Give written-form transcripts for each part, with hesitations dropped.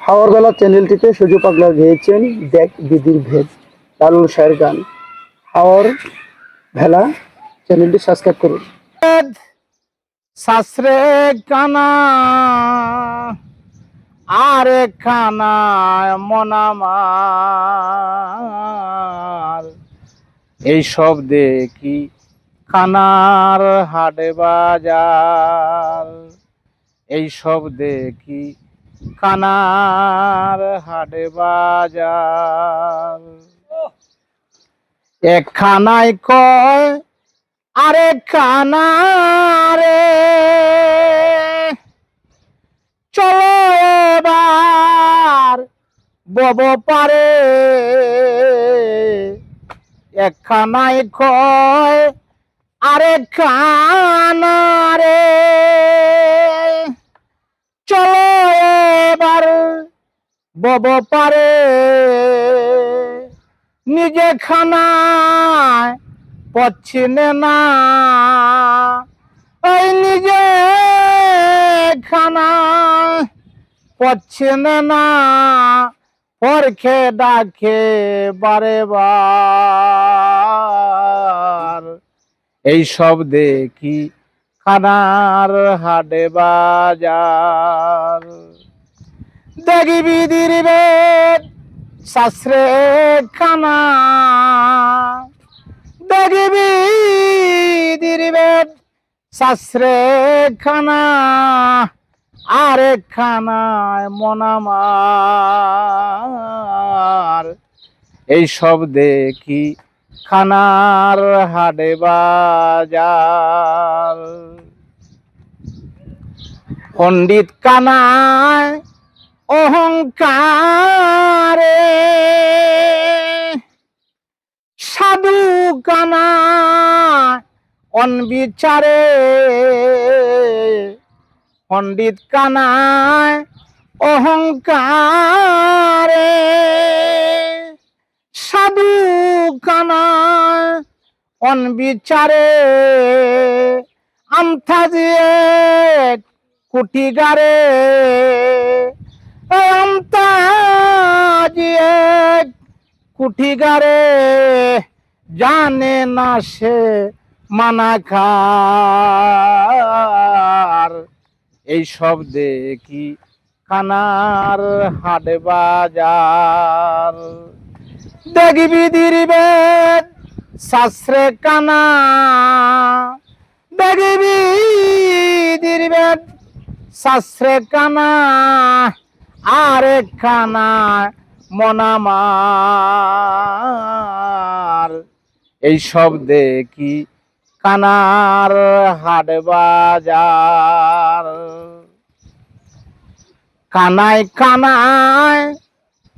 হাওয়ার বেলা চ্যানেলটিতে সুজু পাগলা গেয়েছেন দেখ বিধির ভেদ, লালন শাহের গান। হাওয়ার ভেলা চ্যানেলটি সাবস্ক্রাইব করুন। শাস্ত্রে কানা আর খানা মনামার এইসব দেখি খানার হাটে বাজার, এইসব দেখি খানার হাটে বাজার। এক খানায় কয় আরে খানারে চলো এবার বব পারে, একখানায় কয় আরে খানারে চলো এবার বব পারে। নিজে খানায় পচ্ছিনে না, ওই নিজে খানায় পচ্ছিনে না, পরখে ডাকে বারে বার। এইসব দেখি খানার হাটে বাজার। দেখি বিধির বেদ শাস্ত্রে খানা, দেখি বিধির বেদ শাস্ত্রে খানা আরেক খানায় মনামার। এইসব দেখি খানার হাটে বাজার। পণ্ডিত কানায় অহংকারে, সাধু কানায় অনবিচারে। পণ্ডিত কানায় অহংকারে, সাধু কানায় অনবিচারে। আমথাজিয়ে কুটিগারে, আমথাজিয়ে কুটিগারে। জানে না সে মানা খার। এইসব দেখি খানার হাটে বাজার। দেখি বিধির বেদ শাস্ত্রে কানা, দেখি বিধির বেদ শাস্ত্রে কানা আরেক খানায় মনামার। এইসব দেখি খানার হাট বাজার। কানায় কানায়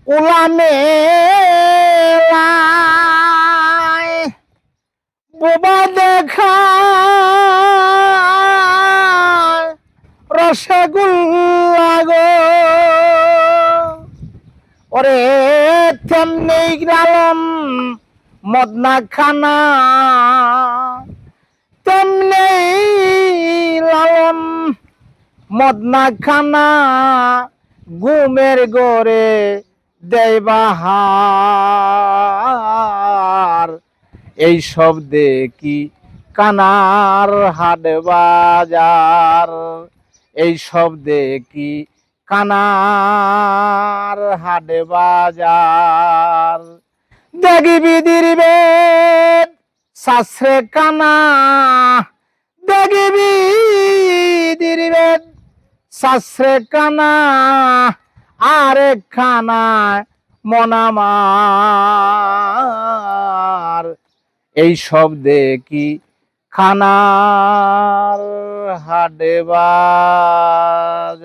উলামে বোবা দেখা রসগোল্লা গো, ওরে তেমনি লালন মদনা খানা, তেমনি লালন মদনা খানা। ঘুমের গড়ে দেয় বাহার। এইসব দেখি কানার হাট বাজার। এইসব দেখি কানার হাট বাজার। দেখি বিধির বেদ শাস্ত্রে কানা, দেখি বিধির বেদ শাস্ত্রে কানা আরেক খানায় মনামার। এইসব দেখি খানার হাটে বাজার।